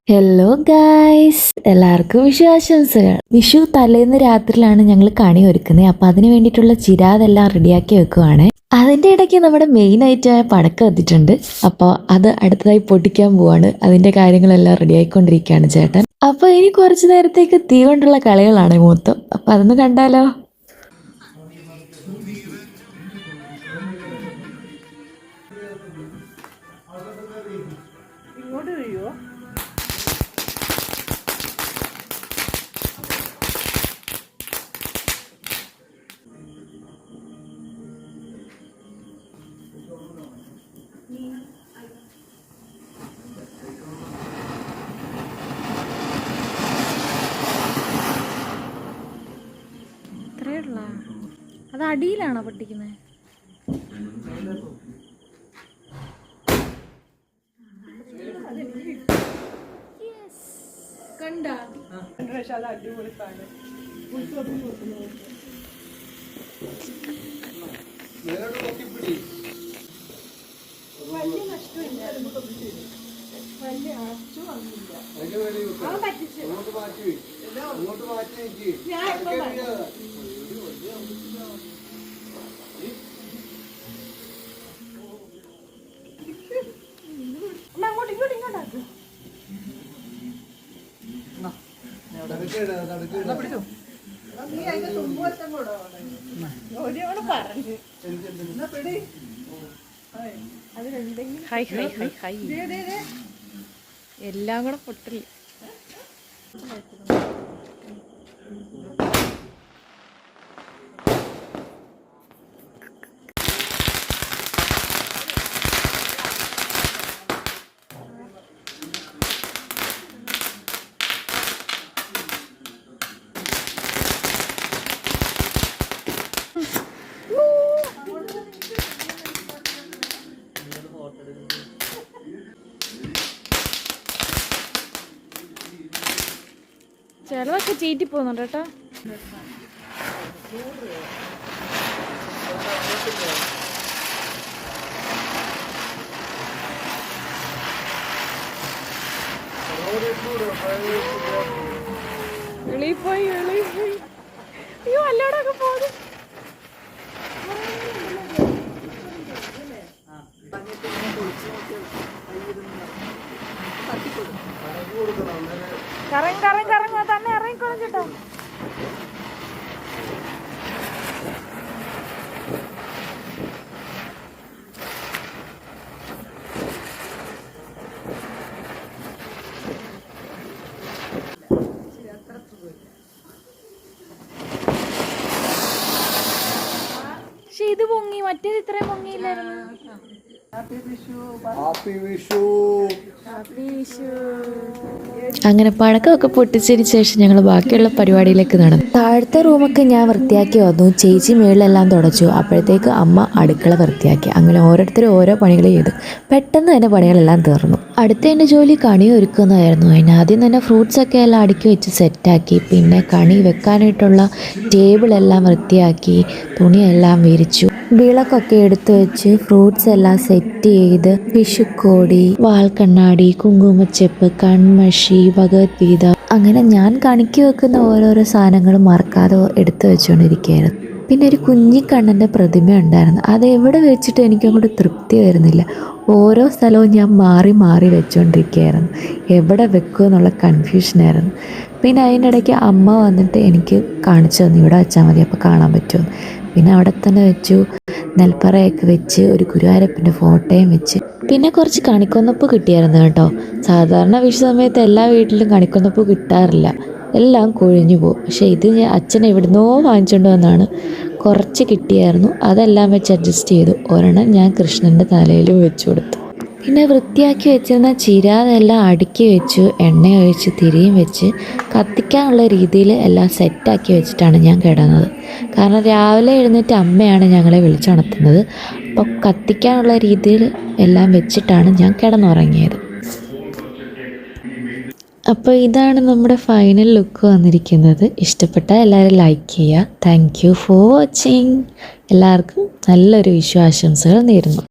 Hello guys, എല്ലാവർക്കും വിഷു ആശംസകൾ. വിഷു തലേന്ന് രാത്രിയിലാണ് ഞങ്ങൾ കണി ഒരുക്കുന്നത്. അപ്പം അതിന് വേണ്ടിയിട്ടുള്ള ചിരാതെല്ലാം റെഡിയാക്കി വെക്കുവാണ്. അതിൻ്റെ ഇടയ്ക്ക് നമ്മുടെ മെയിൻ ഐറ്റമായ പടക്കം എത്തിയിട്ടുണ്ട്. അപ്പോൾ അത് അടുത്തതായി പൊട്ടിക്കാൻ പോവാണ്. അതിൻ്റെ കാര്യങ്ങളെല്ലാം റെഡിയായിക്കൊണ്ടിരിക്കുകയാണ് ചേട്ടൻ. അപ്പോൾ ഇനി കുറച്ച് നേരത്തേക്ക് തീ കൊണ്ടുള്ള കളികളാണ് മൊത്തം. അപ്പം അതൊന്ന് കണ്ടാലോ. അത് അടിയിലാണോ പൊട്ടിക്കുന്നത്? എല്ലാം കൂടെ പൊട്ടില്ല. ചിലതൊക്കെ ചീറ്റി പോകുന്നുണ്ട് കേട്ടോ. വെളിപ്പോയി അയ്യോ അല്ലോടൊക്കെ പോകും. കറങ്ങ തന്നെ ഇറങ്ങിക്കോളും കേട്ടോ. പക്ഷെ ഇത് പൊങ്ങി, മറ്റേത് ഇത്രയും പൊങ്ങിയില്ലായിരുന്നു. അങ്ങനെ പടക്കമൊക്കെ പൊട്ടിച്ചതിന് ശേഷം ഞങ്ങൾ ബാക്കിയുള്ള പരിപാടിയിലേക്ക് നടന്നു. താഴത്തെ റൂമൊക്കെ ഞാൻ വൃത്തിയാക്കി വന്നു. ചേച്ചി മേളിലെല്ലാം തുടച്ചു. അപ്പോഴത്തേക്ക് അമ്മ അടുക്കള വൃത്തിയാക്കി. അങ്ങനെ ഓരോരുത്തരും ഓരോ പണികൾ ചെയ്തു. പെട്ടെന്ന് തന്നെ പണികളെല്ലാം തീർന്നു. അടുത്ത എൻ്റെ ജോലി കണി ഒരുക്കുന്നതായിരുന്നു. അതിനാദ്യം തന്നെ ഫ്രൂട്ട്സൊക്കെ എല്ലാം അടുക്കി വെച്ച് സെറ്റാക്കി. പിന്നെ കണി വെക്കാനായിട്ടുള്ള ടേബിളെല്ലാം വൃത്തിയാക്കി, തുണിയെല്ലാം വിരിച്ചു, വിളക്കൊക്കെ എടുത്തു വെച്ച് ഫ്രൂട്ട്സ് എല്ലാം സെറ്റ് ചെയ്ത് വിഷുക്കോടി, വാൽക്കണ്ണാടി, കുങ്കുമച്ചെപ്പ്, കൺമഷി, ഭഗവത്ഗീത, അങ്ങനെ ഞാൻ കണിക്ക് വെക്കുന്ന ഓരോരോ സാധനങ്ങളും മറക്കാതെ എടുത്തു വെച്ചുകൊണ്ടിരിക്കുകയായിരുന്നു. പിന്നെ ഒരു കുഞ്ഞിക്കണ്ണൻ്റെ പ്രതിമ ഉണ്ടായിരുന്നു. അത് എവിടെ വെച്ചിട്ട് എനിക്കങ്ങോട്ട് തൃപ്തി വരുന്നില്ല. ഓരോ സ്ഥലവും ഞാൻ മാറി മാറി വെച്ചുകൊണ്ടിരിക്കുകയായിരുന്നു. എവിടെ വെക്കുക എന്നുള്ള കൺഫ്യൂഷനായിരുന്നു. പിന്നെ അതിൻ്റെ ഇടയ്ക്ക് അമ്മ വന്നിട്ട് എനിക്ക് കാണിച്ചു തന്നു, ഇവിടെ വെച്ചാൽ മതി, അപ്പോൾ കാണാൻ പറ്റുമെന്ന്. പിന്നെ അവിടെ തന്നെ വെച്ചു. നെൽപ്പറയൊക്കെ വെച്ച് ഒരു ഗുരുവായൂരപ്പൻ്റെ ഫോട്ടോയും വെച്ച്. പിന്നെ കുറച്ച് കണിക്കൊന്നപ്പ് കിട്ടിയായിരുന്നു കേട്ടോ. സാധാരണ വിഷു സമയത്ത് എല്ലാ വീട്ടിലും കണിക്കൊന്നപ്പ് കിട്ടാറില്ല, എല്ലാം കൊഴിഞ്ഞു പോകും. പക്ഷേ ഇത് അച്ഛൻ എവിടുന്നോ വാങ്ങിച്ചുകൊണ്ട് വന്നാണ്. കുറച്ച് കിട്ടിയായിരുന്നു, അതെല്ലാം വെച്ച് അഡ്ജസ്റ്റ് ചെയ്തു. ഒരെണ്ണം ഞാൻ കൃഷ്ണൻ്റെ തലയിലും വെച്ചു കൊടുത്തു. പിന്നെ വൃത്തിയാക്കി വെച്ചിരുന്ന ചിരാതെല്ലാം അടുക്കി വെച്ചു. എണ്ണ ഒഴിച്ച് തിരിയും വെച്ച് കത്തിക്കാനുള്ള രീതിയിൽ എല്ലാം സെറ്റാക്കി വെച്ചിട്ടാണ് ഞാൻ കിടന്നത്. കാരണം രാവിലെ എഴുന്നേറ്റ് അമ്മയാണ് ഞങ്ങളെ വിളിച്ചുണർത്തുന്നത്. അപ്പോൾ കത്തിക്കാനുള്ള രീതിയിൽ എല്ലാം വെച്ചിട്ടാണ് ഞാൻ കിടന്നുറങ്ങിയത്. അപ്പോൾ ഇതാണ് നമ്മുടെ ഫൈനൽ ലുക്ക് വന്നിരിക്കുന്നത്. ഇഷ്ടപ്പെട്ടാൽ എല്ലാവരും ലൈക്ക് ചെയ്യുക. Thank you for watching. എല്ലാവർക്കും നല്ലൊരു വിഷു ആശംസകൾ നേരുന്നു.